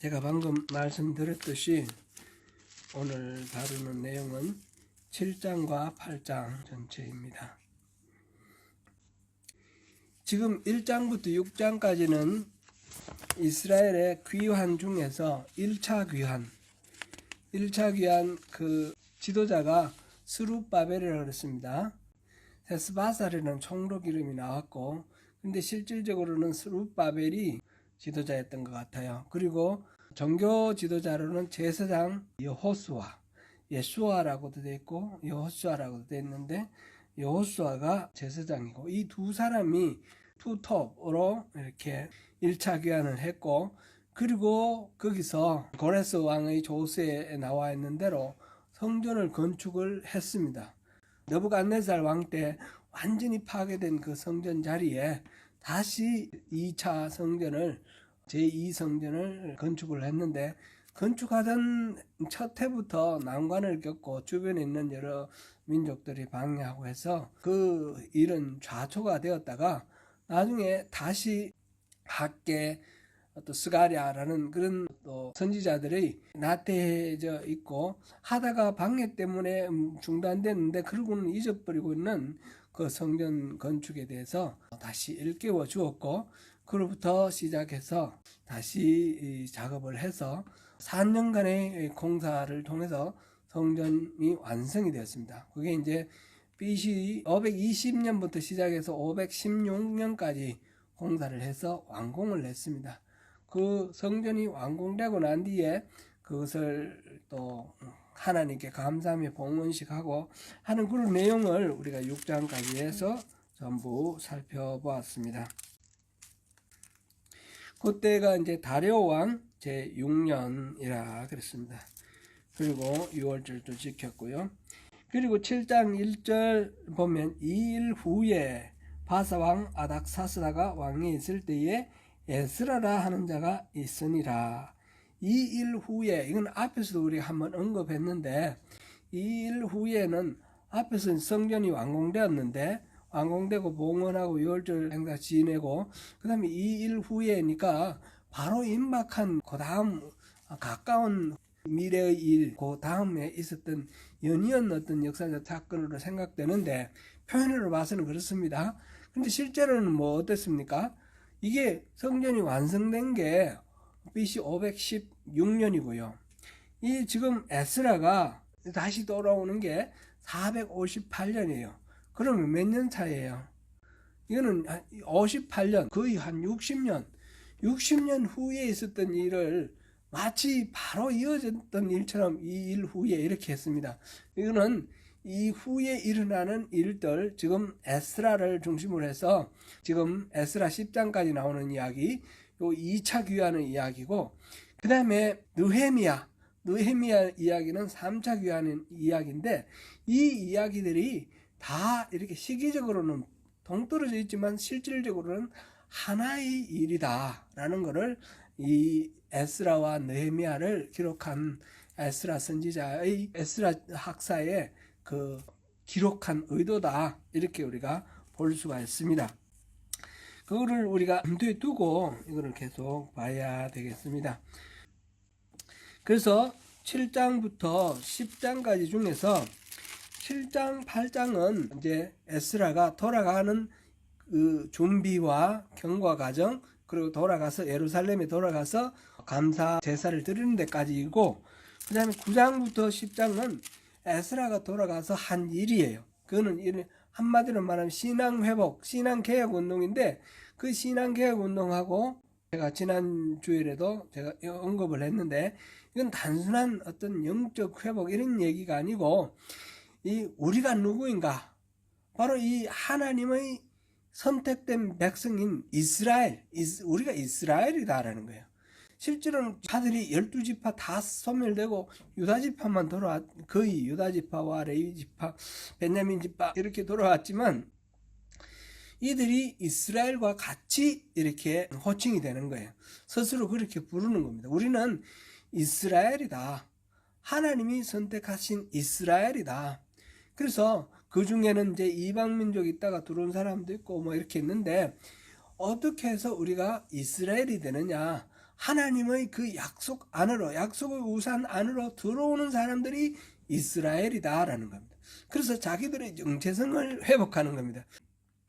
제가 방금 말씀드렸듯이 오늘 다루는 내용은 7장과 8장 전체입니다. 지금 1장부터 6장까지는 이스라엘의 귀환 중에서 1차 귀환 그 지도자가 스룹바벨이라고 그랬습니다. 세스바살이라는 총독 이름이 나왔고, 근데 실질적으로는 스룹바벨이 지도자였던 것 같아요. 그리고 종교 지도자로는 제사장 여호수아, 예수아라고도 되어 있고 여호수아라고도 되어 있는데, 여호수아가 제사장이고, 이 두 사람이 투톱으로 이렇게 1차 귀환을 했고, 그리고 거기서 고레스 왕의 조서에 나와 있는 대로 성전을 건축을 했습니다. 느부갓네살 왕 때 완전히 파괴된 그 성전 자리에 다시 2차 성전을, 제2성전을 건축을 했는데, 건축하던 첫 해부터 난관을 겪고 주변에 있는 여러 민족들이 방해하고 해서 그 일은 좌초가 되었다가 나중에 다시 학계 또 스가랴라는 그런 또 선지자들이 나태해져 있고 하다가 방해 때문에 중단됐는데, 그러고는 잊어버리고 있는 그 성전 건축에 대해서 다시 일깨워 주었고, 그로부터 시작해서 다시 작업을 해서 4년간의 공사를 통해서 성전이 완성이 되었습니다. 그게 이제 BC 520년부터 시작해서 516년까지 공사를 해서 완공을 했습니다. 그 성전이 완공되고 난 뒤에 그것을 또 하나님께 감사하며 봉헌식하고 하는 그런 내용을 우리가 6장까지 해서 전부 살펴보았습니다. 그때가 이제 다리오 왕 제6년이라 그랬습니다. 그리고 6월절도 지켰고요. 그리고 7장 1절 보면 2일 후에 바사왕 아닥사스다가 왕이 있을 때에 에스라라 하는 자가 있으니라. 2일 후에, 이건 앞에서도 우리가 한번 언급했는데, 2일 후에는 앞에서 성전이 완공되었는데, 완공되고 봉헌하고 6월절 행사 지내고, 그 다음에 2일 후에니까 바로 임박한 그 다음 가까운 미래의 일, 그 다음에 있었던 연이은 어떤 역사적 사건으로 생각되는데, 표현으로 봐서는 그렇습니다. 근데 실제로는 뭐 어떻습니까? 이게 성전이 완성된 게 BC 516년이고요. 이 지금 에스라가 다시 돌아오는 게 458년이에요. 그러면 몇 년 차이에요? 이거는 58년, 거의 한 60년 후에 있었던 일을 마치 바로 이어졌던 일처럼 이 일 후에 이렇게 했습니다. 이거는 이 후에 일어나는 일들, 지금 에스라를 중심으로 해서 지금 에스라 10장까지 나오는 이야기, 요 2차 귀환의 이야기고, 그 다음에 느헤미야 이야기는 3차 귀환의 이야기인데, 이 이야기들이 다 이렇게 시기적으로는 동떨어져 있지만 실질적으로는 하나의 일이다라는 것을 이 에스라와 느헤미야를 기록한 에스라 선지자의 에스라 학사의 그 기록한 의도다, 이렇게 우리가 볼 수가 있습니다. 그거를 우리가 염두에 두고 이거를 계속 봐야 되겠습니다. 그래서 7장부터 10장까지 중에서 7장, 8장은 이제 에스라가 돌아가는 그 준비와 경과 과정, 그리고 돌아가서 예루살렘에 돌아가서 감사 제사를 드리는 데까지이고, 그 다음에 9장부터 10장은 에스라가 돌아가서 한 일이에요. 그거는 한마디로 말하면 신앙회복, 신앙개혁 운동인데, 그 신앙개혁 운동하고 제가 지난 주일에도 제가 언급을 했는데, 이건 단순한 어떤 영적 회복 이런 얘기가 아니고, 이 우리가 누구인가? 바로 이 하나님의 선택된 백성인 이스라엘, 우리가 이스라엘이다라는 거예요. 실제로는 지파들이 12지파 다 소멸되고 유다지파만 거의 유다지파와 레위지파, 베냐민지파 이렇게 돌아왔지만, 이들이 이스라엘과 같이 이렇게 호칭이 되는 거예요. 스스로 그렇게 부르는 겁니다. 우리는 이스라엘이다. 하나님이 선택하신 이스라엘이다. 그래서 그 중에는 이제 이방민족이 있다가 들어온 사람도 있고 뭐 이렇게 있는데, 어떻게 해서 우리가 이스라엘이 되느냐? 하나님의 그 약속 안으로, 약속의 우산 안으로 들어오는 사람들이 이스라엘이다라는 겁니다. 그래서 자기들의 정체성을 회복하는 겁니다.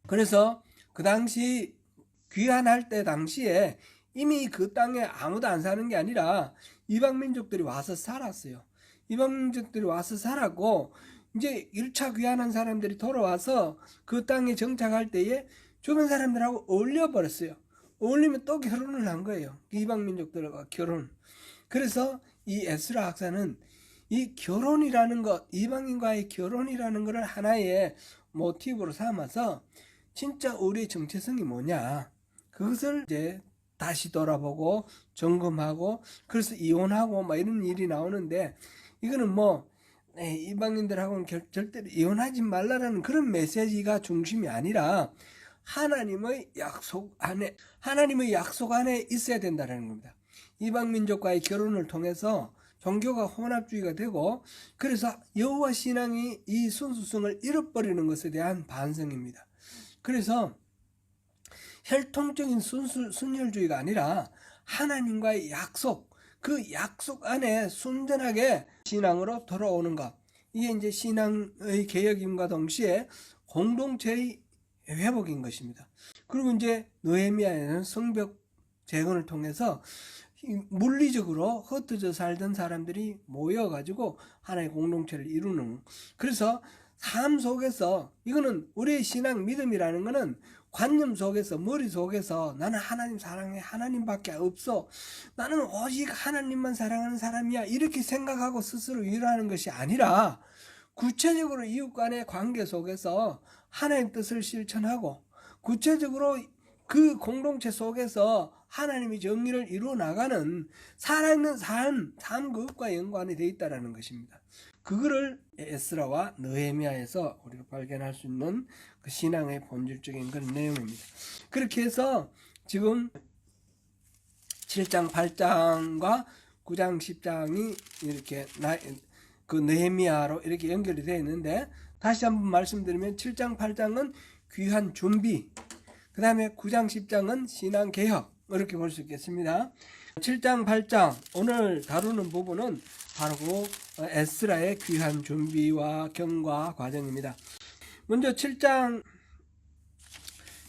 그래서 그 당시 귀환할 때 당시에 이미 그 땅에 아무도 안 사는 게 아니라 이방민족들이 와서 살았어요. 이방민족들이 와서 살았고, 이제 1차 귀환한 사람들이 돌아와서 그 땅에 정착할 때에 주변 사람들하고 어울려버렸어요. 어울리면 또 결혼을 한 거예요. 이방민족들과 결혼. 그래서 이 에스라 학사는 이 결혼이라는 것, 이방인과의 결혼이라는 것을 하나의 모티브로 삼아서 진짜 우리의 정체성이 뭐냐, 그것을 이제 다시 돌아보고 점검하고, 그래서 이혼하고 막 이런 일이 나오는데, 이거는 뭐 이방인들하고는 절대로 이혼하지 말라라는 그런 메시지가 중심이 아니라 하나님의 약속 안에 있어야 된다는 겁니다. 이방민족과의 결혼을 통해서 종교가 혼합주의가 되고, 그래서 여호와 신앙이 이 순수성을 잃어버리는 것에 대한 반성입니다. 그래서 혈통적인 순혈주의가 아니라 하나님과의 약속, 그 약속 안에 순전하게 신앙으로 돌아오는 것, 이게 이제 신앙의 개혁임과 동시에 공동체의 회복인 것입니다. 그리고 이제 느헤미야에는 성벽 재건을 통해서 물리적으로 흩어져 살던 사람들이 모여가지고 하나의 공동체를 이루는, 그래서 삶 속에서, 이거는 우리의 신앙 믿음이라는 거는 관념 속에서, 머릿속에서 나는 하나님 사랑해, 하나님밖에 없어, 나는 오직 하나님만 사랑하는 사람이야, 이렇게 생각하고 스스로 위로하는 것이 아니라 구체적으로 이웃 간의 관계 속에서 하나님 뜻을 실천하고, 구체적으로 그 공동체 속에서 하나님의 정의를 이루어 나가는 살아있는 삶 그것과 연관이 되어 있다는 것입니다. 그거를 에스라와 느헤미야에서 우리가 발견할 수 있는 그 신앙의 본질적인 그런 내용입니다. 그렇게 해서 지금 7장 8장과 9장 10장이 이렇게 그 느헤미야로 이렇게 연결이 되어 있는데, 다시 한번 말씀드리면 7장 8장은 귀환 준비, 그 다음에 9장 10장은 신앙 개혁, 이렇게 볼 수 있겠습니다. 7장 8장 오늘 다루는 부분은 바로 그 에스라의 귀환 준비와 경과 과정입니다. 먼저 7장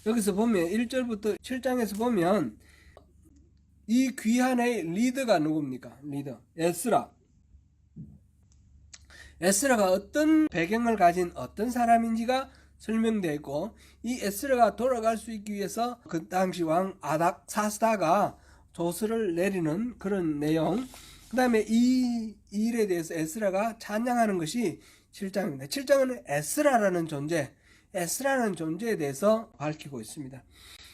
여기서 보면 1절부터 7장에서 보면 이 귀환의 리더가 누굽니까? 리더 에스라가 어떤 배경을 가진 어떤 사람인지가 설명되어 있고, 이 에스라가 돌아갈 수 있기 위해서 그 당시 왕 아닥사스다가 조서를 내리는 그런 내용, 그 다음에 이 일에 대해서 에스라가 찬양하는 것이 7장입니다. 7장은 에스라라는 존재에 대해서 밝히고 있습니다.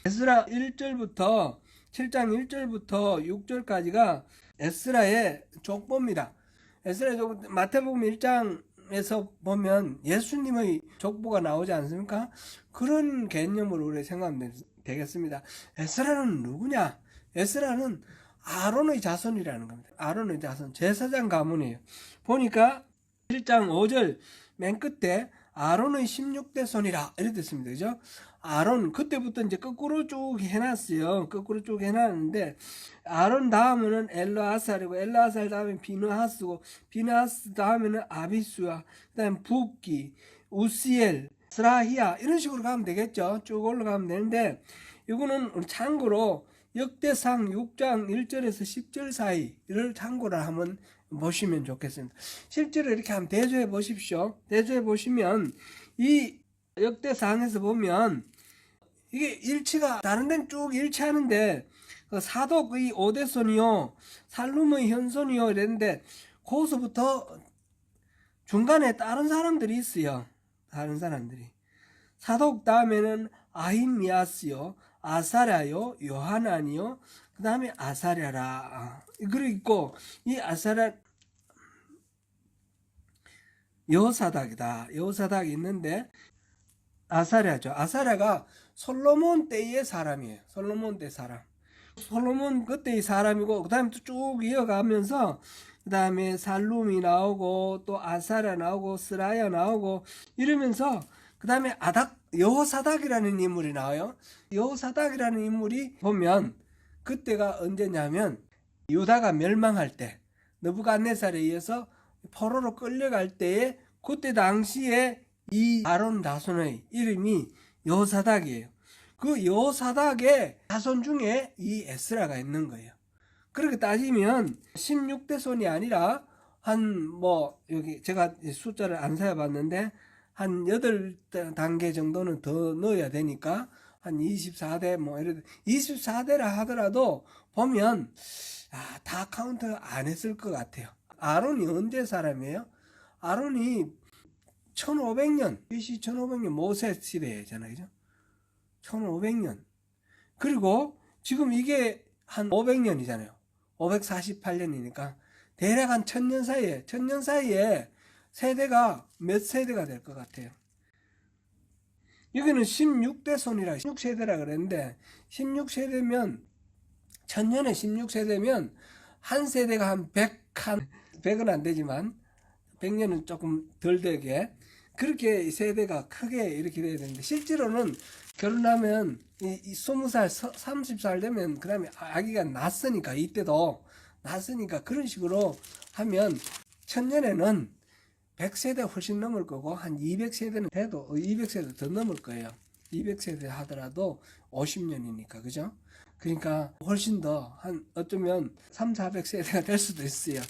에스라 1절부터 7장 1절부터 6절까지가 에스라의 족보입니다. 에스라의 족보, 마태복음 1장에서 보면 예수님의 족보가 나오지 않습니까? 그런 개념으로 우리 생각하면 되겠습니다. 에스라는 누구냐? 에스라는 아론의 자손이라는 겁니다. 아론의 자손, 제사장 가문이에요. 보니까 1장 5절 맨 끝에 아론의 16대 손이라 이렇게 됐습니다. 그죠? 아론, 그때부터 이제 거꾸로 쭉 해놨어요. 거꾸로 쭉 해놨는데, 아론 다음에는 엘르아살이고, 엘르아살 다음에 비느하스고, 비느하스 다음에는 아비수야, 그 다음에 붓기, 우시엘, 스라히야, 이런 식으로 가면 되겠죠. 쭉 올라가면 되는데, 이거는 참고로 역대상 6장 1절에서 10절 사이를 참고로 한번 보시면 좋겠습니다. 실제로 이렇게 한번 대조해 보십시오. 대조해 보시면 이 역대상에서 보면 이게 일치가 다른 데는 쭉 일치하는데, 그 사독의 5대손이요, 살룸의 현손이요 이랬는데, 거기서부터 중간에 다른 사람들이 있어요. 다른 사람들이. 사독 다음에는 아히미아스요, 아사랴요, 요하나니요, 그 다음에 아사랴라. 그리고 있고, 이 아사랴 여사닥이 있는데, 아사랴죠. 아사랴가 솔로몬 때의 사람이에요. 솔로몬 때 사람. 솔로몬 그때의 사람이고, 그 다음에 또 쭉 이어가면서, 그 다음에 살룸이 나오고, 또 아사랴 나오고, 스라야 나오고, 이러면서, 그 다음에 여호사닥이라는 인물이 나와요. 여호사닥이라는 인물이 보면, 그때가 언제냐면 유다가 멸망할 때, 느부갓네살에 의해서 포로로 끌려갈 때에 그때 당시에 이 아론 자손의 이름이 여호사닥이에요. 그 여호사닥의 자손 중에 이 에스라가 있는 거예요. 그렇게 따지면 16대 손이 아니라 여기 제가 숫자를 안 세어봤는데 한 8단계 정도는 더 넣어야 되니까 한 24대 이런 24대라 하더라도 보면 다 카운트 안 했을 것 같아요. 아론이 언제 사람이에요? 아론이 1500년, BC 1500년 모세 시대잖아요. 그죠? 1500년. 그리고 지금 이게 한 500년이잖아요. 548년이니까 대략 한 1000년 사이에 세대가 몇 세대가 될 것 같아요. 여기는 16대 손이라 16세대라 그랬는데 16세대면 1000년에 16세대면 한 세대가 한 100은 안 되지만 100년은 조금 덜 되게 그렇게 세대가 크게 이렇게 돼야 되는데 실제로는 결혼하면 이 20살, 30살 되면 그 다음에 아기가 낳았으니까 이때도 낳았으니까 그런 식으로 하면 1000년에는 100세대 훨씬 넘을 거고 한 200세대는 돼도 200세대 더 넘을 거예요. 200세대 하더라도 50년이니까 그죠? 그러니까 훨씬 더 한 어쩌면 300~400세대가 될 수도 있어요.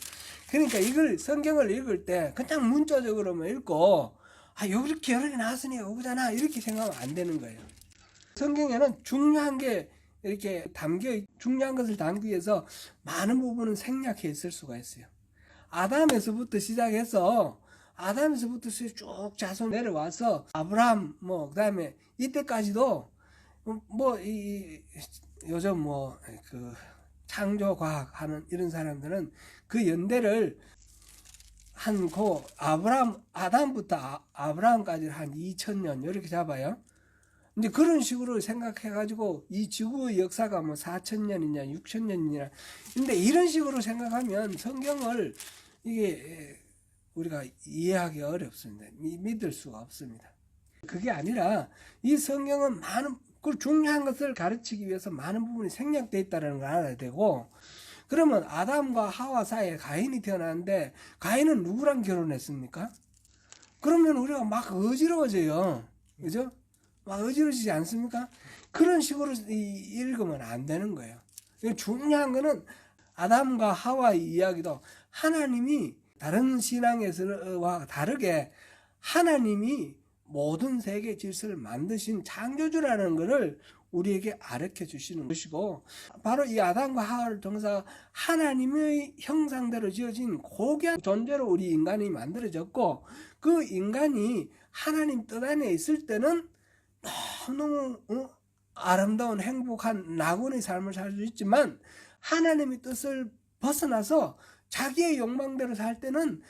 그러니까 이걸 성경을 읽을 때 그냥 문자적으로만 읽고 이렇게 여러 개 나왔으니까 오잖아 이렇게 생각하면 안 되는 거예요. 성경에는 중요한 게 이렇게 중요한 것을 담기 위해서 많은 부분은 생략해 있을 수가 있어요. 아담에서부터 시작해서 쭉 자손 내려와서 아브라함 그다음에 이때까지도 요즘 그 창조 과학 하는 이런 사람들은 그 연대를 아담부터 아브라함까지 한 2000년 이렇게 잡아요. 근데 그런 식으로 생각해가지고 이 지구의 역사가 4000년이냐 6000년이냐 근데 이런 식으로 생각하면 성경을 이게 우리가 이해하기 어렵습니다. 믿을 수가 없습니다. 그게 아니라 이 성경은 그 중요한 것을 가르치기 위해서 많은 부분이 생략되어 있다는 걸 알아야 되고 그러면 아담과 하와 사이에 가인이 태어났는데 가인은 누구랑 결혼했습니까? 그러면 우리가 막 어지러워져요. 그죠? 막 어지러지지 않습니까? 그런 식으로 읽으면 안 되는 거예요. 중요한 거는 아담과 하와의 이야기도 하나님이 다른 신앙에서와 다르게 하나님이 모든 세계 질서를 만드신 창조주라는 것을 우리에게 가르쳐 주시는 것이고 바로 이 아담과 하와를 통해서 하나님의 형상대로 지어진 고귀한 존재로 우리 인간이 만들어졌고 그 인간이 하나님 뜻 안에 있을 때는 너무 아름다운 행복한 낙원의 삶을 살 수 있지만 하나님의 뜻을 벗어나서 자기의 욕망대로 살 때는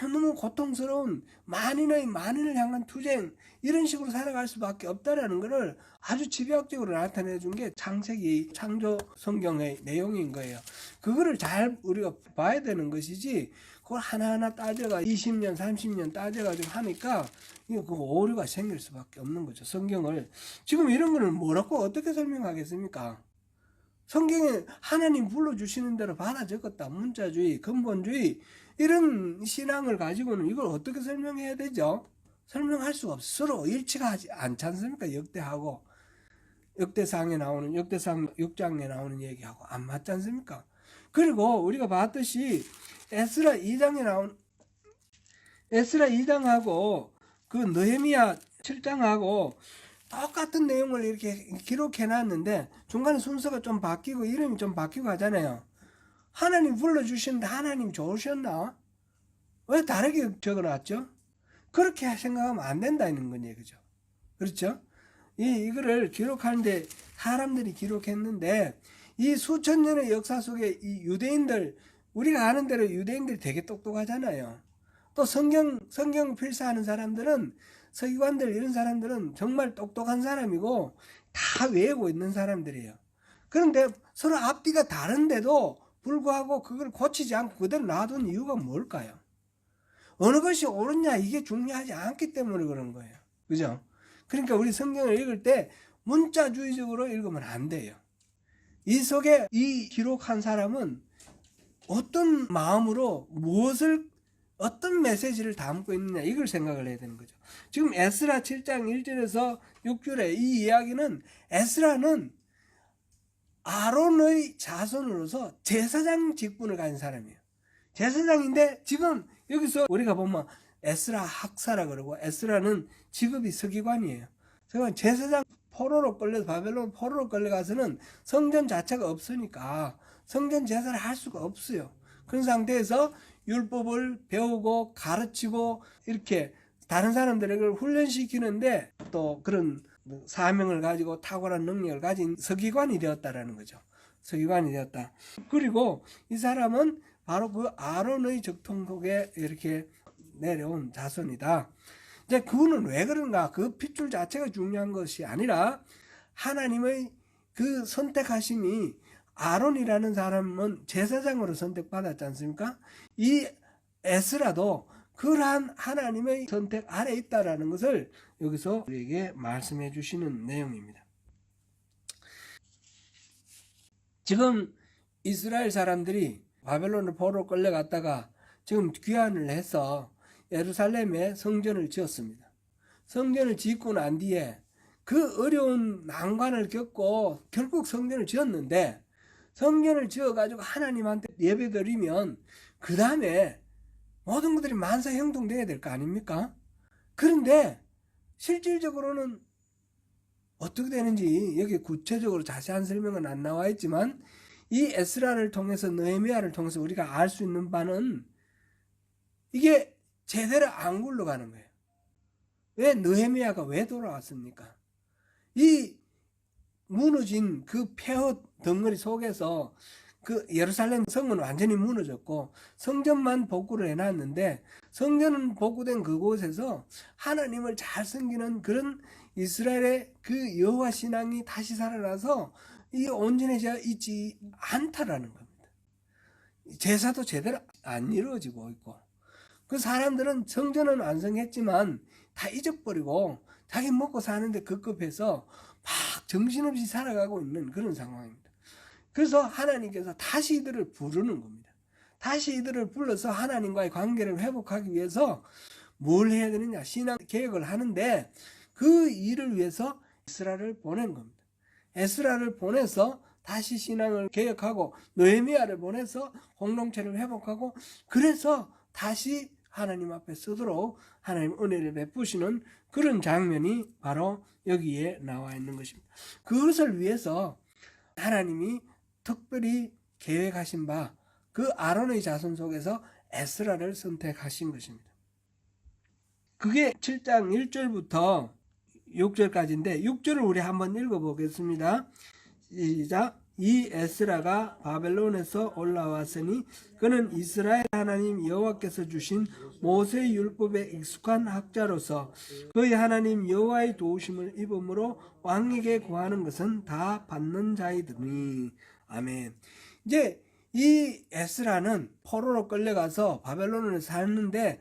너무 고통스러운 만인을 향한 투쟁 이런 식으로 살아갈 수밖에 없다라는 것을 아주 집요학적으로 나타내 준 게 창세기 창조 성경의 내용인 거예요. 그거를 잘 우리가 봐야 되는 것이지 그걸 하나하나 따져가 20년 30년 따져가지고 하니까 그 오류가 생길 수밖에 없는 거죠. 성경을 지금 이런 거는 뭐라고 어떻게 설명하겠습니까? 성경에 하나님 불러주시는 대로 받아 적었다. 문자주의, 근본주의 이런 신앙을 가지고는 이걸 어떻게 설명해야 되죠? 설명할 수가 없어. 서로 일치가 하지 않지 않습니까? 역대상에 나오는 역대상 6장에 나오는 얘기하고 안 맞지 않습니까? 그리고 우리가 봤듯이 에스라 2장하고 그 느헤미야 7장하고 똑같은 내용을 이렇게 기록해 놨는데 중간에 순서가 좀 바뀌고 이름이 좀 바뀌고 하잖아요. 하나님 불러주시는데 하나님 좋으셨나? 왜 다르게 적어놨죠? 그렇게 생각하면 안 된다는 건 얘기죠. 그렇죠? 이거를 기록하는데 사람들이 기록했는데 이 수천 년의 역사 속에 이 유대인들 우리가 아는 대로 유대인들이 되게 똑똑하잖아요. 또 성경 필사하는 사람들은 서기관들 이런 사람들은 정말 똑똑한 사람이고 다 외우고 있는 사람들이에요. 그런데 서로 앞뒤가 다른데도 불구하고 그걸 고치지 않고 그대로 놔둔 이유가 뭘까요? 어느 것이 옳으냐 이게 중요하지 않기 때문에 그런 거예요. 그죠? 그러니까 우리 성경을 읽을 때 문자주의적으로 읽으면 안 돼요. 이 속에 이 기록한 사람은 어떤 마음으로 무엇을 어떤 메시지를 담고 있느냐 이걸 생각을 해야 되는 거죠. 지금 에스라 7장 1절에서 6절에 이 이야기는 에스라는 아론의 자손으로서 제사장 직분을 가진 사람이에요. 제사장인데 지금 여기서 우리가 보면 에스라 학사라 그러고 에스라는 직업이 서기관이에요. 제사장 포로로 끌려서 바벨론 포로로 끌려가서는 성전 자체가 없으니까 성전 제사를 할 수가 없어요. 그런 상태에서 율법을 배우고 가르치고 이렇게 다른 사람들에게 훈련시키는데 또 그런 사명을 가지고 탁월한 능력을 가진 서기관이 되었다라는 거죠. 서기관이 되었다. 그리고 이 사람은 바로 그 아론의 적통 속에 이렇게 내려온 자손이다. 이제 그거는 왜 그런가? 그 핏줄 자체가 중요한 것이 아니라 하나님의 그 선택하심이 아론이라는 사람은 제사장으로 선택받았지 않습니까? 이 에스라도 그러한 하나님의 선택 아래 있다라는 것을 여기서 우리에게 말씀해 주시는 내용입니다. 지금 이스라엘 사람들이 바벨론을 포로로 끌려갔다가 지금 귀환을 해서 예루살렘에 성전을 지었습니다. 성전을 짓고 난 뒤에 그 어려운 난관을 겪고 결국 성전을 지었는데 성전을 지어가지고 하나님한테 예배드리면 그 다음에 모든 것들이 만사형통돼야 될 거 아닙니까? 그런데 실질적으로는 어떻게 되는지 여기 구체적으로 자세한 설명은 안 나와 있지만 이 에스라를 통해서 느헤미야를 통해서 우리가 알 수 있는 바는 이게 제대로 안 굴러가는 거예요. 왜 느헤미야가 왜 돌아왔습니까? 이 무너진 그 폐허 덩어리 속에서 그 예루살렘 성은 완전히 무너졌고 성전만 복구를 해놨는데 성전은 복구된 그곳에서 하나님을 잘 섬기는 그런 이스라엘의 그 여호와 신앙이 다시 살아나서 이 온전해져 있지 않다라는 겁니다. 제사도 제대로 안 이루어지고 있고 그 사람들은 성전은 완성했지만 다 잊어버리고 자기 먹고 사는데 급급해서 막 정신없이 살아가고 있는 그런 상황입니다. 그래서 하나님께서 다시 이들을 부르는 겁니다. 다시 이들을 불러서 하나님과의 관계를 회복하기 위해서 뭘 해야 되느냐 신앙 개혁을 하는데 그 일을 위해서 에스라를 보낸 겁니다. 에스라를 보내서 다시 신앙을 개혁하고 느헤미야를 보내서 공동체를 회복하고 그래서 다시 하나님 앞에 서도록 하나님 은혜를 베푸시는 그런 장면이 바로 여기에 나와 있는 것입니다. 그것을 위해서 하나님이 특별히 계획하신 바 그 아론의 자손 속에서 에스라를 선택하신 것입니다. 그게 7장 1절부터 6절까지인데 6절을 우리 한번 읽어보겠습니다. 시작. 이 에스라가 바벨론에서 올라왔으니 그는 이스라엘 하나님 여호와께서 주신 모세 율법에 익숙한 학자로서 그의 하나님 여호와의 도우심을 입음으로 왕에게 구하는 것은 다 받는 자이더니. 아멘. 이제 이 에스라는 포로로 끌려가서 바벨론을 살는데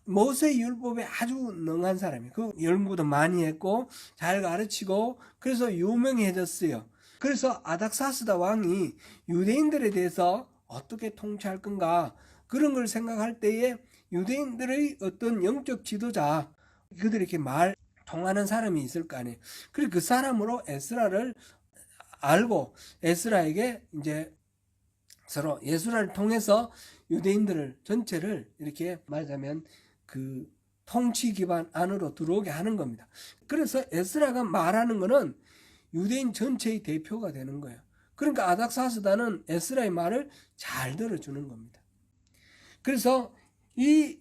모세 율법에 아주 능한 사람이에요. 그 연구도 많이 했고 잘 가르치고 그래서 유명해졌어요. 그래서 아닥사스다 왕이 유대인들에 대해서 어떻게 통치할 건가 그런 걸 생각할 때에 유대인들의 어떤 영적 지도자 그들이 이렇게 말 통하는 사람이 있을 거 아니에요. 그리고 그 사람으로 에스라를 알고 에스라에게 이제 서로 에스라를 통해서 유대인들을 전체를 이렇게 말하자면 그 통치 기반 안으로 들어오게 하는 겁니다. 그래서 에스라가 말하는 거는 유대인 전체의 대표가 되는 거예요. 그러니까 아닥사스다는 에스라의 말을 잘 들어주는 겁니다. 그래서 이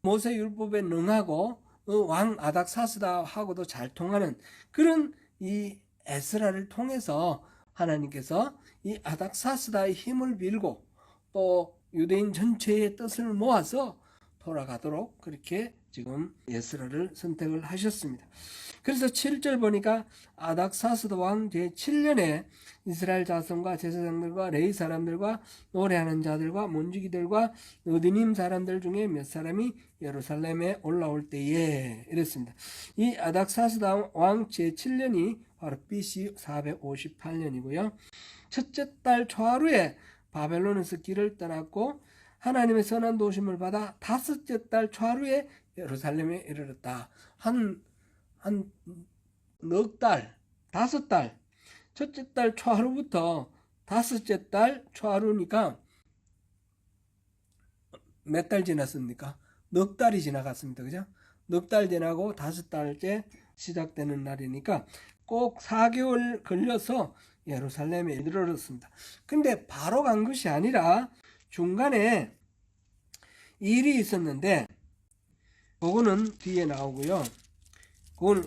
모세율법에 능하고 왕 아닥사스다하고도 잘 통하는 그런 이 에스라를 통해서 하나님께서 이 아닥사스다의 힘을 빌고 또 유대인 전체의 뜻을 모아서 돌아가도록 그렇게 지금 에스라를 선택을 하셨습니다. 그래서 7절 보니까 아닥사스다 왕 제7년에 이스라엘 자손과 제사장들과 레위 사람들과 노래하는 자들과 문지기들과 느디님 사람들 중에 몇 사람이 예루살렘에 올라올 때에 이랬습니다. 이 아닥사스다 왕 제7년이 바로 BC 458년이고요. 첫째 달 초하루에 바벨론에서 길을 떠났고 하나님의 선한 도심을 받아 다섯째 달 초하루에 예루살렘에 이르렀다. 한 넉 달, 다섯 달, 첫째 달 초하루부터 다섯째 달 초하루니까 몇 달 지났습니까? 넉 달이 지나갔습니다. 그죠? 넉 달 지나고 다섯 달째 시작되는 날이니까 꼭 4개월 걸려서 예루살렘에 이르렀습니다. 근데 바로 간 것이 아니라 중간에 일이 있었는데 그거는 뒤에 나오고요. 그거는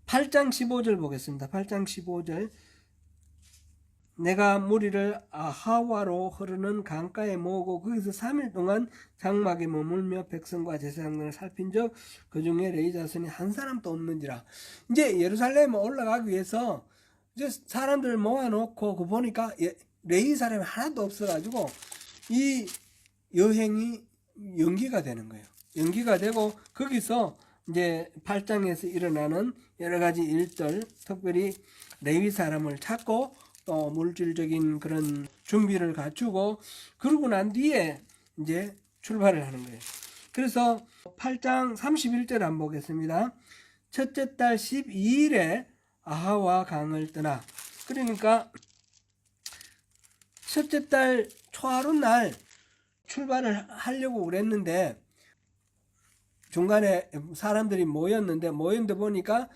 8장 15절 보겠습니다. 8장 15절. 내가 무리를 아하와로 흐르는 강가에 모으고 거기서 3일 동안 장막에 머물며 백성과 제사장들을 살핀적 그 중에 레위 자손이 한 사람도 없는지라. 이제 예루살렘에 올라가기 위해서 이제 사람들을 모아놓고 그 보니까 레위 사람이 하나도 없어가지고 이 여행이 연기가 되는 거예요. 연기가 되고 거기서 이제 8장에서 일어나는 여러 가지 일들, 특별히 레위 사람을 찾고 또 물질적인 그런 준비를 갖추고 그러고 난 뒤에 이제 출발을 하는 거예요. 그래서 8장 31절 한번 보겠습니다. 첫째 달 12일에 아하와 강을 떠나. 그러니까 첫째 달 초하루 날 출발을 하려고 그랬는데 중간에 사람들이 모였는데 보니까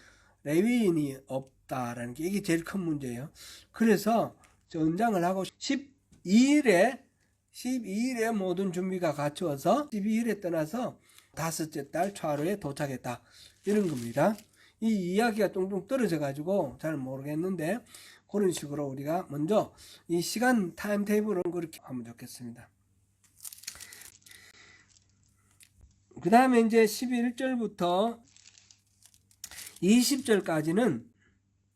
레위인이 없다라는 게 이게 제일 큰 문제예요. 그래서 연장을 하고 12일에 모든 준비가 갖추어서 12일에 떠나서 다섯째 달 초하루에 도착했다. 이런 겁니다. 이 이야기가 뚱뚱 떨어져 가지고 잘 모르겠는데 그런 식으로 우리가 먼저 이 시간 타임테이블은 그렇게 하면 좋겠습니다. 그 다음에 이제 11절부터 20절까지는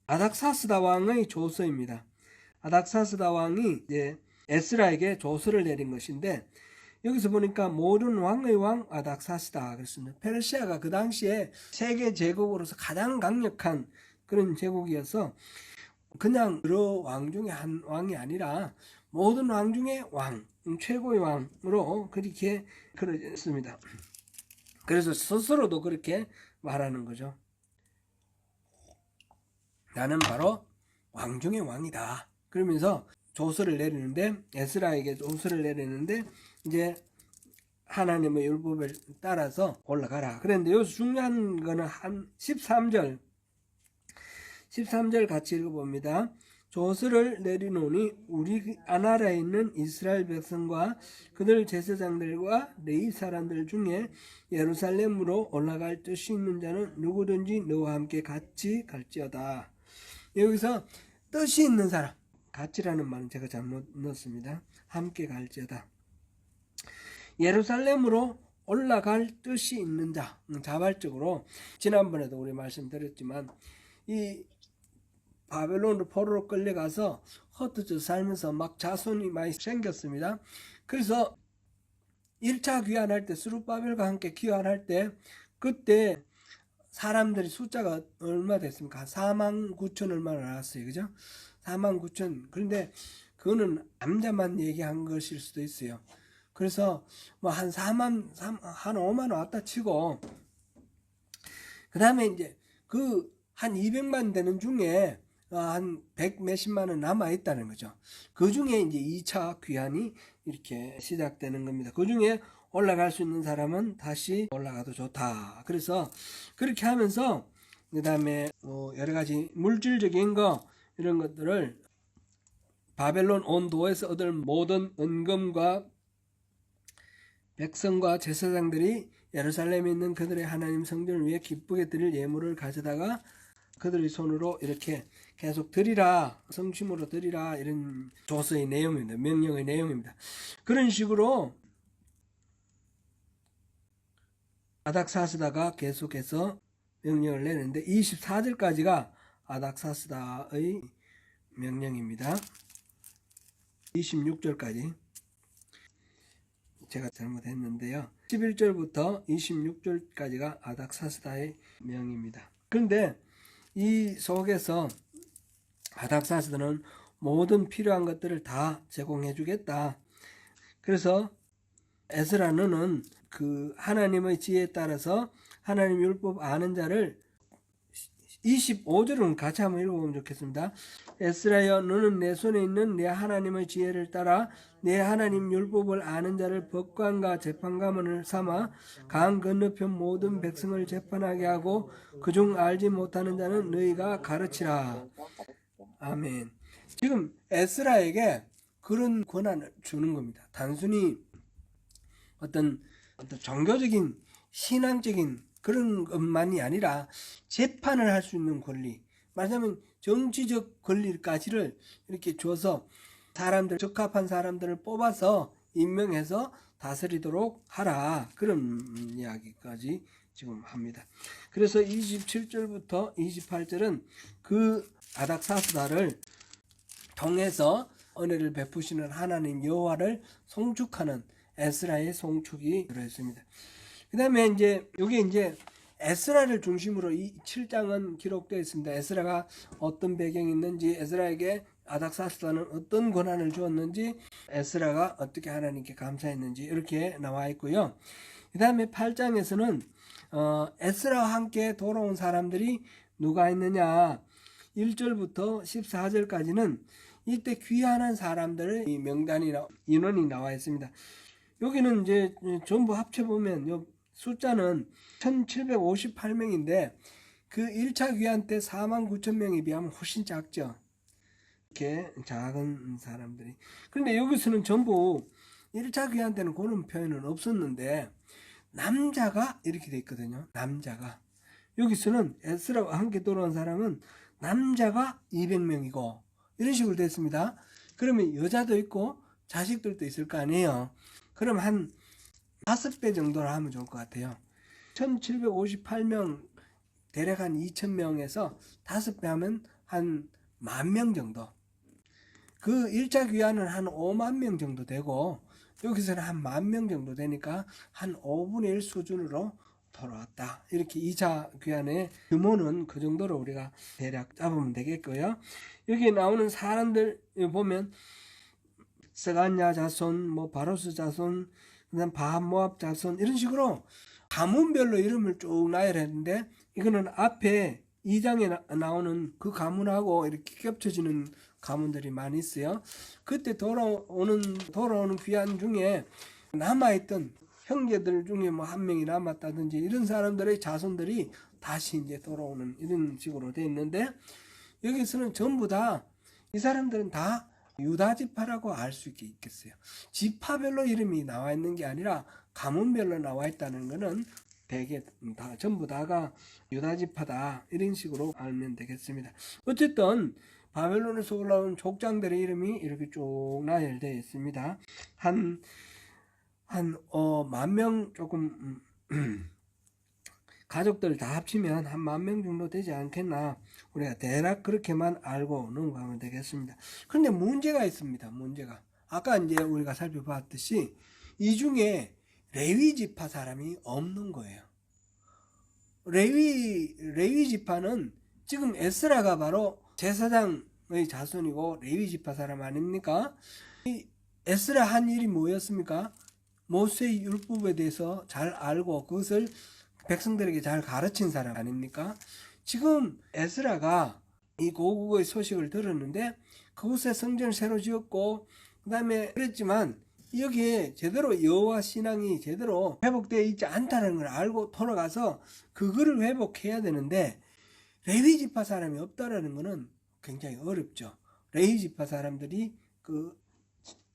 아닥사스다 왕의 조서입니다. 아닥사스다 왕이 이제 에스라에게 조서를 내린 것인데 여기서 보니까 모든 왕의 왕 아닥사스다 그랬습니다. 페르시아가 그 당시에 세계 제국으로서 가장 강력한 그런 제국이어서 그냥 여러 왕 중에 한 왕이 아니라 모든 왕 중에 왕, 최고의 왕으로 그렇게 그려졌습니다. 그래서 스스로도 그렇게 말하는 거죠. 나는 바로 왕 중의 왕이다. 그러면서 조서를 내리는데 에스라에게 조서를 내리는데 이제 하나님의 율법을 따라서 올라가라. 그런데 여기서 중요한 거는 한 13절 같이 읽어봅니다. 조서를 내리노니 우리 나라에 있는 이스라엘 백성과 그들 제사장들과 레위 사람들 중에 예루살렘으로 올라갈 뜻이 있는 자는 누구든지 너와 함께 같이 갈지어다. 여기서 뜻이 있는 사람, 같이라는 말은 제가 잘못 넣었습니다. 함께 갈지어다. 예루살렘으로 올라갈 뜻이 있는 자, 자발적으로 지난번에도 우리 말씀드렸지만 이 바벨론으로 포로로 끌려가서 흩어져 살면서 막 자손이 많이 생겼습니다. 그래서 1차 귀환할 때 스룹바벨과 함께 귀환할 때 그때 사람들이 숫자가 얼마 됐습니까? 49,000 얼마나 나왔어요. 그죠? 49,000. 그런데 그거는 남자만 얘기한 것일 수도 있어요. 그래서 뭐 한 5만 왔다 치고 그 다음에 이제 그 한 200만 되는 중에 한 100 몇십만은 남아있다는 거죠. 그 중에 이제 2차 귀환이 이렇게 시작되는 겁니다. 그 중에 올라갈 수 있는 사람은 다시 올라가도 좋다. 그래서 그렇게 하면서 그 다음에 여러 가지 물질적인 거 이런 것들을 바벨론 온 도에서 얻을 모든 은금과 백성과 제사장들이 예루살렘에 있는 그들의 하나님 성전을 위해 기쁘게 드릴 예물을 가져다가 그들의 손으로 이렇게 계속 드리라, 성심으로 드리라, 이런 조서의 내용입니다. 명령의 내용입니다. 그런 식으로 아닥사스다가 계속해서 명령을 내는데 24절까지가 아닥사스다의 명령입니다. 26절까지 제가 잘못했는데요. 11절부터 26절까지가 아닥사스다의 명입니다. 그런데 이 속에서 아닥사스다는 모든 필요한 것들을 다 제공해 주겠다. 그래서 에스라 너는 그 하나님의 지혜에 따라서 하나님 율법 아는 자를 25절은 같이 한번 읽어보면 좋겠습니다. 에스라여 너는 내 손에 있는 내 하나님의 지혜를 따라 내 하나님 율법을 아는 자를 법관과 재판관을 삼아 강 건너편 모든 백성을 재판하게 하고 그중 알지 못하는 자는 너희가 가르치라. 아멘. 지금 에스라에게 그런 권한을 주는 겁니다. 단순히 어떤 종교적인 신앙적인 그런 것만이 아니라 재판을 할 수 있는 권리, 말하자면 정치적 권리까지를 이렇게 줘서 사람들, 적합한 사람들을 뽑아서 임명해서 다스리도록 하라. 그런 이야기까지 지금 합니다. 그래서 27절부터 28절은 그 아닥사스다를 통해서 은혜를 베푸시는 하나님 여호와를 송축하는 에스라의 송축이 들어있습니다. 그 다음에 여기 에스라를 중심으로 이 7장은 기록되어 있습니다. 에스라가 어떤 배경이 있는지, 에스라에게 아닥사스다는 어떤 권한을 주었는지, 에스라가 어떻게 하나님께 감사했는지 이렇게 나와 있고요. 그 다음에 8장에서는 에스라와 함께 돌아온 사람들이 누가 있느냐, 1절부터 14절까지는 이때 귀환한 사람들의 인원이 나와 있습니다. 여기는 전부 합쳐보면 숫자는 1758명인데 그 1차 귀환 때 49,000명에 비하면 훨씬 작죠. 이렇게 작은 사람들이. 그런데 여기서는 전부 1차 귀환 때는 그런 표현은 없었는데 남자가 이렇게 돼 있거든요. 남자가. 여기서는 에스라와 함께 돌아온 사람은 남자가 200명이고 이런 식으로 됐습니다. 그러면 여자도 있고 자식들도 있을 거 아니에요. 그럼 한 5배 정도로 하면 좋을 것 같아요. 1758명, 대략 한 2000명에서 5배 하면 한 10,000명 정도. 그 1차 귀환은 한 5만 명 정도 되고 여기서는 한 10,000명 정도 되니까 한 5분의 1 수준으로 돌아왔다. 이렇게 2차 귀환의 규모는 그 정도로 우리가 대략 잡으면 되겠고요. 여기 나오는 사람들 보면 스가냐 자손, 바로스 자손, 그다음 바모압 자손 이런 식으로 가문별로 이름을 쭉 나열했는데 이거는 앞에 2장에 나오는 그 가문하고 이렇게 겹쳐지는 가문들이 많이 있어요. 그때 돌아오는 귀환 중에 남아있던 형제들 중에 한 명이 남았다든지 이런 사람들의 자손들이 다시 돌아오는 이런 식으로 되어 있는데 여기서는 전부 다 이 사람들은 다 유다 지파라고 알 수 있겠어요. 지파별로 이름이 나와 있는 게 아니라 가문별로 나와 있다는 것은 대개 전부 다가 유다 지파다 이런 식으로 알면 되겠습니다. 어쨌든 바벨론에서 올라온 족장들의 이름이 이렇게 쭉 나열되어 있습니다. 한 10,000명 조금 가족들 다 합치면 한 10,000명 정도 되지 않겠나. 우리가 대략 그렇게만 알고 넘어가면 되겠습니다. 그런데 문제가 있습니다. 문제가. 아까 우리가 살펴봤듯이 이 중에 레위 지파 사람이 없는 거예요. 레위 지파는 지금 에스라가 바로 제사장의 자손이고 레위 지파 사람 아닙니까? 이 에스라 한 일이 뭐였습니까? 모세의 율법에 대해서 잘 알고 그것을 백성들에게 잘 가르친 사람 아닙니까? 지금 에스라가 이 고국의 소식을 들었는데 그곳에 성전을 새로 지었고 그 다음에 그랬지만 여기에 제대로 여호와 신앙이 제대로 회복되어 있지 않다는 걸 알고 돌아가서 그거를 회복해야 되는데 레위 지파 사람이 없다라는 것은 굉장히 어렵죠. 레위 지파 사람들이 그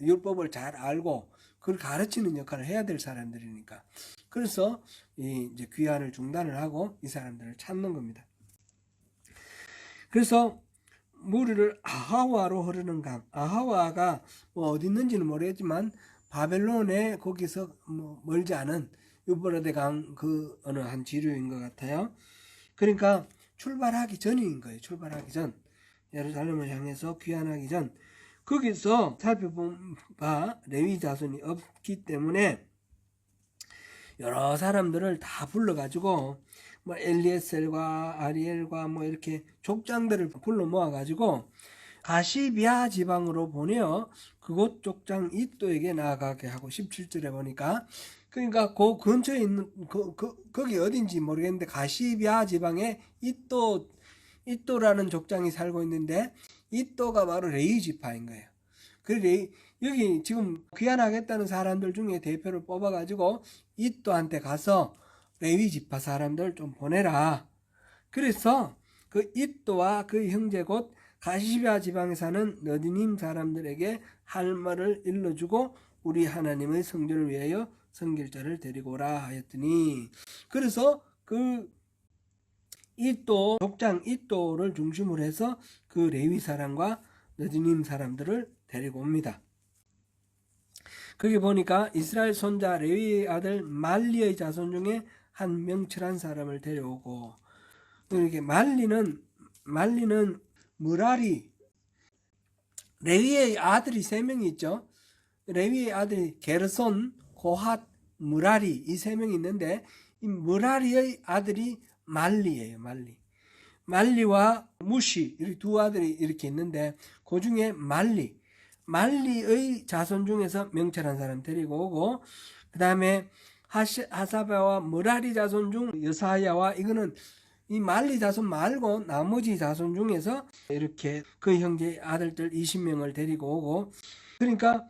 율법을 잘 알고 그걸 가르치는 역할을 해야 될 사람들이니까. 그래서 이제 귀환을 중단을 하고 이 사람들을 찾는 겁니다. 그래서 무리를 아하와로 흐르는 강, 아하와가 어디 있는지는 모르겠지만 바벨론에 거기서 멀지 않은 유브라데 강 그 어느 한 지류인 것 같아요. 그러니까 출발하기 전인 거예요. 출발하기 전, 예루살렘을 향해서 귀환하기 전, 거기서 살펴본 바 레위 자손이 없기 때문에 여러 사람들을 다 불러가지고 엘리에셀과 아리엘과 이렇게 족장들을 불러 모아가지고 가시비아 지방으로 보내어 그곳 족장 이또에게 나아가게 하고 17절에 보니까 그러니까 그 근처에 있는 거기 어딘지 모르겠는데 가시비아 지방에 이또라는 족장이 살고 있는데 이또가 바로 레위 지파인 거예요. 여기 지금 귀환하겠다는 사람들 중에 대표를 뽑아가지고 이또한테 가서 레위 지파 사람들 좀 보내라. 그래서 그 이또와 그 형제 곧 가시비아 지방에 사는 너디님 사람들에게 할 말을 일러주고 우리 하나님의 성전을 위하여 섬길 자를 데리고 오라 하였더니, 그래서 그 이또 족장 이또를 중심으로 해서 그 레위 사람과 너디님 사람들을 데리고 옵니다. 거기 보니까 이스라엘 손자 레위의 아들 말리의 자손 중에 한 명철한 사람을 데려오고, 이렇게 말리는 무라리, 레위의 아들이 3명이 있죠. 레위의 아들이 게르손, 고핫, 무라리 이 3명이 있는데 이 무라리의 아들이 말리예요. 말리와 무시 이 두 아들이 이렇게 있는데 그 중에 말리의 자손 중에서 명철한 사람 데리고 오고, 그 다음에 하사바와 무라리 자손 중 여사야와, 이거는 이 말리 자손 말고 나머지 자손 중에서 이렇게 그 형제 아들들 20명을 데리고 오고, 그러니까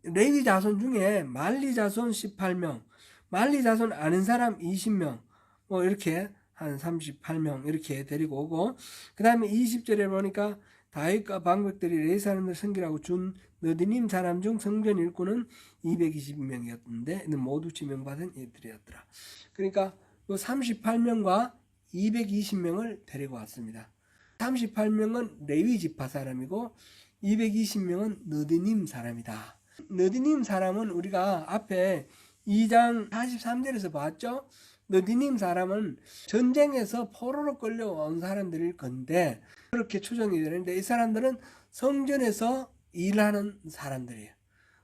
레위 자손 중에 말리 자손 18명, 말리 자손 아는 사람 20명, 뭐 이렇게 한 38명 이렇게 데리고 오고, 그 다음에 20절에 보니까 다윗과 방백들이 레위 사람들 섬기라고 준 너디님 사람 중 성전 일꾼은 220명이었는데 모두 지명받은 이들이었더라. 그러니까 그 38명과 220명을 데리고 왔습니다. 38명은 레위 지파 사람이고 220명은 너디님 사람이다. 너디님 사람은 우리가 앞에 2장 43절에서 봤죠. 너디님 사람은 전쟁에서 포로로 끌려온 사람들일 건데 그렇게 추정이 되는데, 이 사람들은 성전에서 일하는 사람들이에요.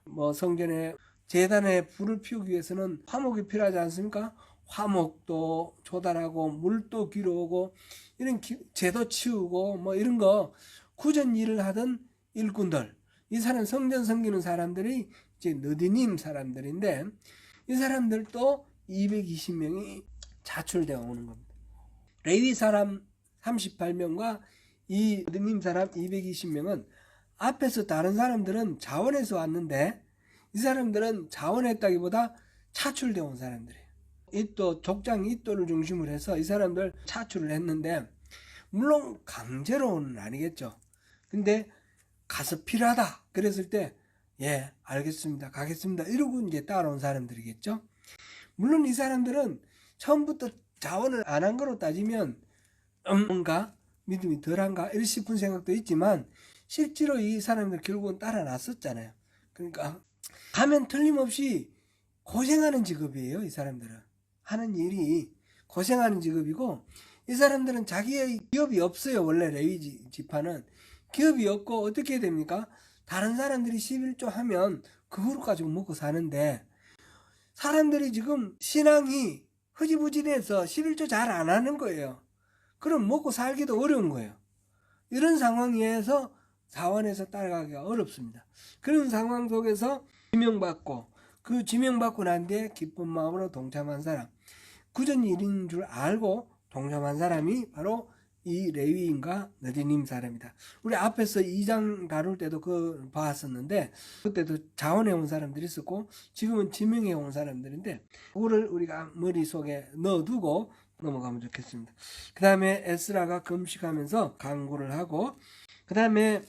뭐 성전에 제단에 불을 피우기 위해서는 화목이 필요하지 않습니까? 화목도 조달하고 물도 기르고 이런 제도 치우고 뭐 이런 거 구전 일을 하던 일꾼들, 이 사람 성전 섬기는 사람들이 이제 너디님 사람들인데, 이 사람들도 220명이 자출되어 오는 겁니다. 레위 사람 38명과 이 너디님 사람 220명은 앞에서 다른 사람들은 자원해서 왔는데 이 사람들은 자원했다기보다 차출되어 온 사람들이에요. 이또 족장 이또를 중심으로 해서 이 사람들 차출을 했는데, 물론 강제로는 아니겠죠. 근데 가서 필요하다 그랬을 때 예 알겠습니다 가겠습니다 이러고 이제 따라온 사람들이겠죠. 물론 이 사람들은 처음부터 자원을 안 한 거로 따지면 뭔가 믿음이 덜한가 이런 싶은 생각도 있지만, 실제로 이 사람들 결국은 따라 놨었잖아요. 그러니까 가면 틀림없이 고생하는 직업이에요. 이 사람들은 하는 일이 고생하는 직업이고, 이 사람들은 자기의 기업이 없어요. 원래 레위 지파는 기업이 없고 어떻게 됩니까? 다른 사람들이 11조 하면 그거로 가지고 먹고 사는데, 사람들이 지금 신앙이 흐지부지해서 11조 잘 안 하는 거예요. 그럼 먹고 살기도 어려운 거예요. 이런 상황에서 자원해서 따라가기가 어렵습니다. 그런 상황 속에서 지명받고, 그 지명받고 난 뒤에 기쁜 마음으로 동참한 사람, 구전 일인 줄 알고 동참한 사람이 바로 이 레위인과 너디님 사람이다. 우리 앞에서 2장 다룰 때도 그 봤었는데, 그때도 자원해 온 사람들이 있었고 지금은 지명해 온 사람들인데, 그거를 우리가 머릿속에 넣어두고 넘어가면 좋겠습니다. 그 다음에 에스라가 금식하면서 강구를 하고, 그 다음에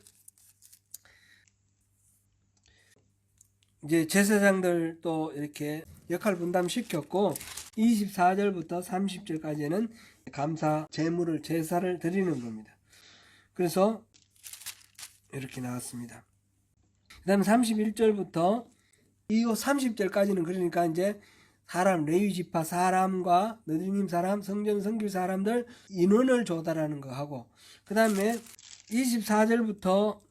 이제 제사장들 또 이렇게 역할 분담시켰고, 24절부터 30절까지는 감사 제물을 제사를 드리는 겁니다. 그래서 이렇게 나왔습니다. 그 다음 31절부터 이후 30절까지는 그러니까 이제 사람, 레위 지파 사람과 너디님 사람, 성전 섬길 사람들 인원을 조달하는 거 하고, 그 다음에 24절부터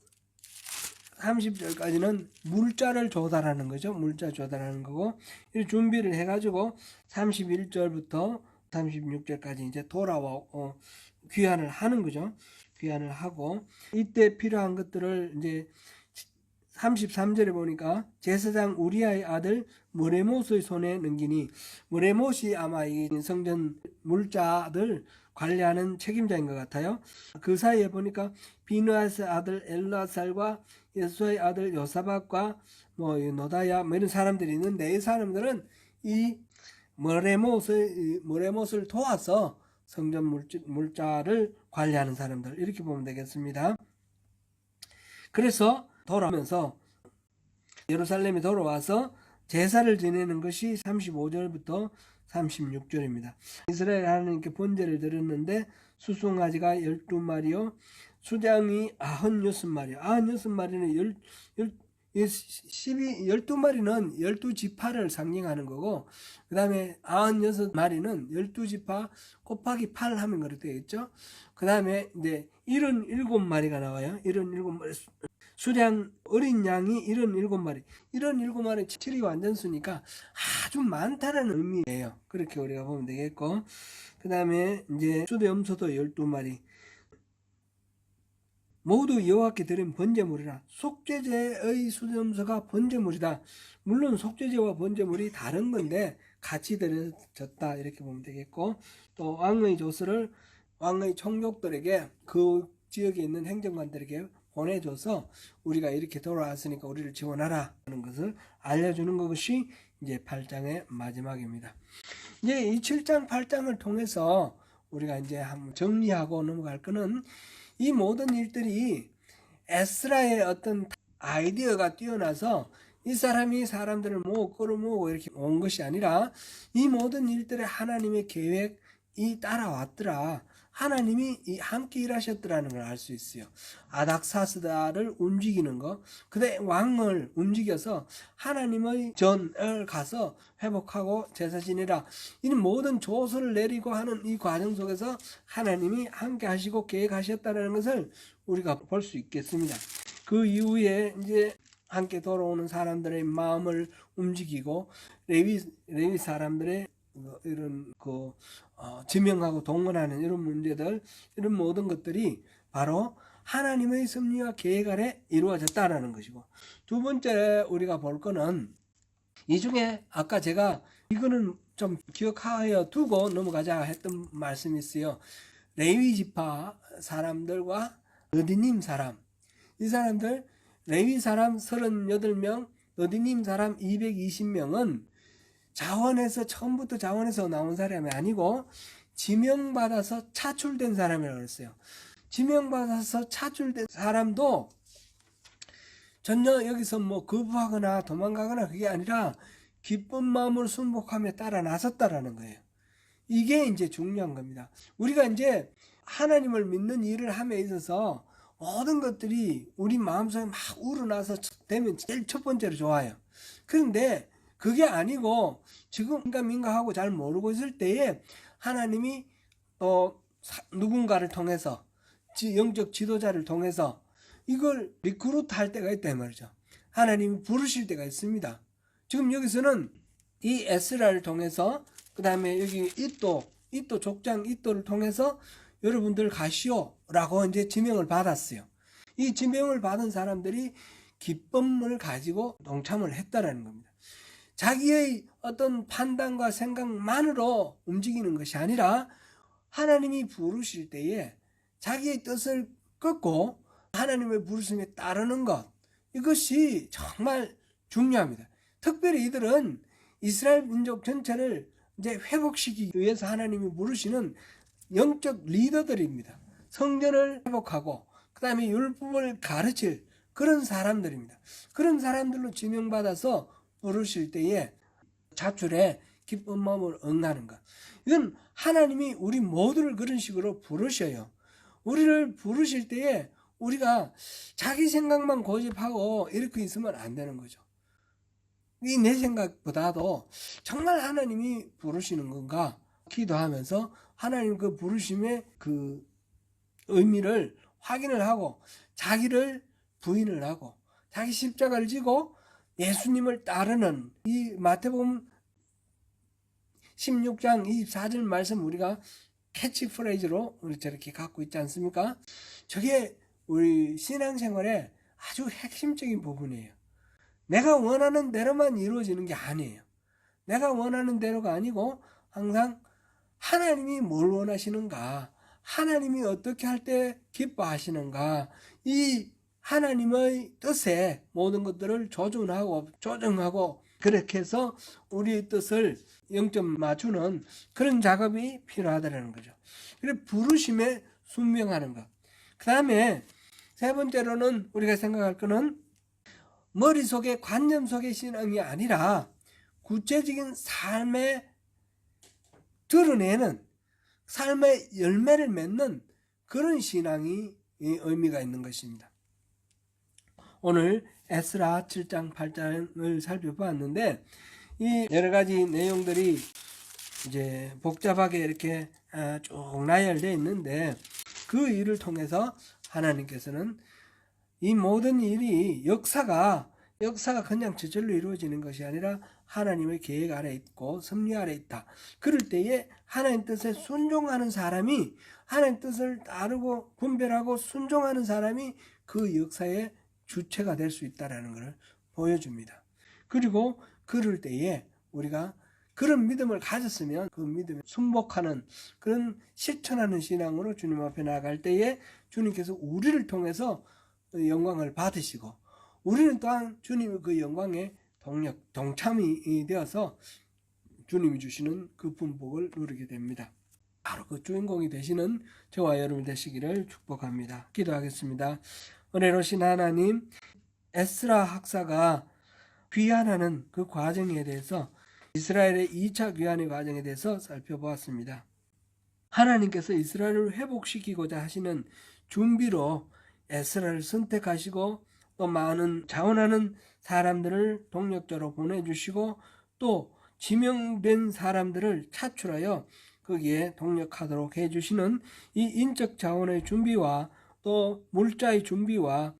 30절까지는 물자를 조달하는 거죠. 물자 조달하는 거고, 이 준비를 해가지고 31절부터 36절까지 이제 돌아와 귀환을 하는 거죠. 귀환을 하고, 이때 필요한 것들을 이제 33절에 보니까 제사장 우리아의 아들 무레못의 손에 넘기니, 무레못이 아마 이 성전 물자들 관리하는 책임자인 것 같아요. 그 사이에 보니까 비느하스의 아들 엘라살과 예수의 아들 요사박과 노다야 이런 사람들이 있는데, 이 사람들은 이 무레못을 도와서 성전 물자를 관리하는 사람들, 이렇게 보면 되겠습니다. 그래서 돌아오면서 예루살렘에 돌아와서 제사를 지내는 것이 35절부터 36절입니다. 이스라엘 하나님께 번제를 드렸는데 수송아지가 12마리요 수장이 96마리요. 96마리는 12마리는 12지파를 상징하는 거고, 그 다음에 96마리는 12지파 곱하기 8 하면 그렇게 되겠죠. 그 다음에 이제 77마리가 나와요. 77마리. 수량 어린 양이 77마리. 77마리 7이 완전수니까 아주 많다는 의미예요. 그렇게 우리가 보면 되겠고, 그 다음에 이제 수염소도 12마리. 모두 여호와께 드린 번제물이라. 속죄제의 수염소가 번제물이다. 물론 속죄제와 번제물이 다른 건데 같이 드려졌다, 이렇게 보면 되겠고, 또 왕의 조서를 왕의 총독들에게, 그 지역에 있는 행정관들에게 보내줘서 우리가 이렇게 돌아왔으니까 우리를 지원하라 하는 것을 알려주는 것이 이제 8장의 마지막입니다. 이제 이 7장 8장을 통해서 우리가 이제 한번 정리하고 넘어갈 거는, 이 모든 일들이 에스라의 어떤 아이디어가 뛰어나서 이 사람이 사람들을 끌어모으고 이렇게 온 것이 아니라, 이 모든 일들에 하나님의 계획이 따라왔더라. 하나님이 함께 일하셨더라는 걸 알 수 있어요. 아닥사스다를 움직이는 거, 그다음에 왕을 움직여서 하나님의 전을 가서 회복하고 제사 지내라, 이 모든 조서를 내리고 하는 이 과정 속에서 하나님이 함께 하시고 계획하셨다는 것을 우리가 볼 수 있겠습니다. 그 이후에 이제 함께 돌아오는 사람들의 마음을 움직이고, 레위 사람들의 이런 지명하고 동원하는 이런 문제들, 이런 모든 것들이 바로 하나님의 섭리와 계획 아래 이루어졌다라는 것이고, 두 번째 우리가 볼 거는, 이 중에 아까 제가 이거는 좀 기억하여 두고 넘어가자 했던 말씀이 있어요. 레위 지파 사람들과 너디님 사람, 이 사람들, 레위 사람 38명, 너디님 사람 220명은 자원에서, 처음부터 자원에서 나온 사람이 아니고 지명받아서 차출된 사람이라고 했어요. 지명받아서 차출된 사람도 전혀 여기서 거부하거나 도망가거나 그게 아니라 기쁜 마음으로 순복하며 따라 나섰다라는 거예요. 이게 이제 중요한 겁니다. 우리가 이제 하나님을 믿는 일을 함에 있어서 모든 것들이 우리 마음속에 막 우러나서 되면 제일 첫 번째로 좋아요. 그런데 그게 아니고 지금 민가하고 잘 모르고 있을 때에 하나님이 누군가를 통해서, 영적 지도자를 통해서 이걸 리크루트 할 때가 있다 말이죠. 하나님이 부르실 때가 있습니다. 지금 여기서는 이 에스라를 통해서, 그 다음에 여기 이또 족장 이또를 통해서 여러분들 가시오 라고 이제 지명을 받았어요. 이 지명을 받은 사람들이 기쁨을 가지고 동참을 했다라는 겁니다. 자기의 어떤 판단과 생각만으로 움직이는 것이 아니라 하나님이 부르실 때에 자기의 뜻을 꺾고 하나님의 부르심에 따르는 것, 이것이 정말 중요합니다. 특별히 이들은 이스라엘 민족 전체를 이제 회복시키기 위해서 하나님이 부르시는 영적 리더들입니다. 성전을 회복하고 그 다음에 율법을 가르칠 그런 사람들입니다. 그런 사람들로 지명받아서 부르실 때에 자출에 기쁜 마음으로 응하는 것, 이건 하나님이 우리 모두를 그런 식으로 부르셔요. 우리를 부르실 때에 우리가 자기 생각만 고집하고 이렇게 있으면 안 되는 거죠. 이 내 생각보다도 정말 하나님이 부르시는 건가 기도하면서 하나님 그 부르심의 그 의미를 확인을 하고 자기를 부인을 하고 자기 십자가를 지고 예수님을 따르는, 이 마태복음 16장 24절 말씀 우리가 캐치프레이즈로 우리 저렇게 갖고 있지 않습니까? 저게 우리 신앙생활의 아주 핵심적인 부분이에요. 내가 원하는 대로만 이루어지는 게 아니에요. 내가 원하는 대로가 아니고 항상 하나님이 뭘 원하시는가, 하나님이 어떻게 할 때 기뻐하시는가, 이 하나님의 뜻에 모든 것들을 조정하고 그렇게 해서 우리의 뜻을 0점 맞추는 그런 작업이 필요하다는 거죠. 그래서 부르심에 순명하는 것. 그 다음에 세 번째로는 우리가 생각할 거는 머릿속에 관념 속의 신앙이 아니라 구체적인 삶에 드러내는 삶의 열매를 맺는 그런 신앙이 의미가 있는 것입니다. 오늘 에스라 7장 8장을 살펴보았는데 이 여러 가지 내용들이 이제 복잡하게 이렇게 쭉 나열되어 있는데 그 일을 통해서 하나님께서는 이 모든 일이 역사가 그냥 저절로 이루어지는 것이 아니라 하나님의 계획 아래 있고 섭리 아래 있다. 그럴 때에 하나님 뜻에 순종하는 사람이, 하나님 뜻을 따르고 분별하고 순종하는 사람이 그 역사의 주체가 될 수 있다는 것을 보여줍니다. 그리고 그럴 때에 우리가 그런 믿음을 가졌으면 그 믿음에 순복하는 그런 실천하는 신앙으로 주님 앞에 나아갈 때에 주님께서 우리를 통해서 영광을 받으시고 우리는 또한 주님의 그 영광에 동참이 되어서 주님이 주시는 그 분복을 누리게 됩니다. 바로 그 주인공이 되시는 저와 여러분 되시기를 축복합니다. 기도하겠습니다. 은혜로우신 하나님, 에스라 학사가 귀환하는 그 과정에 대해서 이스라엘의 2차 귀환의 과정에 대해서 살펴보았습니다. 하나님께서 이스라엘을 회복시키고자 하시는 준비로 에스라를 선택하시고 또 많은 자원하는 사람들을 동력자로 보내주시고 또 지명된 사람들을 차출하여 거기에 동력하도록 해주시는 이 인적 자원의 준비와 또 물자의 준비와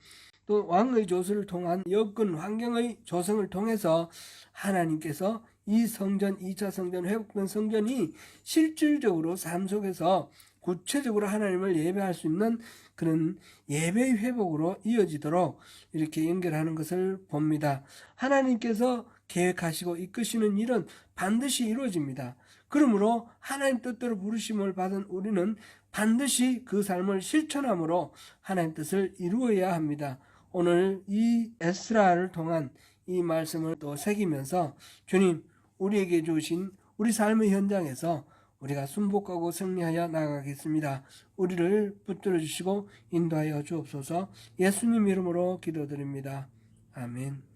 또 왕의 조수를 통한 여건 환경의 조성을 통해서 하나님께서 이 성전, 2차 성전, 회복된 성전이 실질적으로 삶 속에서 구체적으로 하나님을 예배할 수 있는 그런 예배의 회복으로 이어지도록 이렇게 연결하는 것을 봅니다. 하나님께서 계획하시고 이끄시는 일은 반드시 이루어집니다. 그러므로 하나님 뜻대로 부르심을 받은 우리는 반드시 그 삶을 실천함으로 하나님 뜻을 이루어야 합니다. 오늘 이 에스라를 통한 이 말씀을 또 새기면서 주님, 우리에게 주신 우리 삶의 현장에서 우리가 순복하고 승리하여 나가겠습니다. 우리를 붙들어 주시고 인도하여 주옵소서. 예수님 이름으로 기도드립니다. 아멘.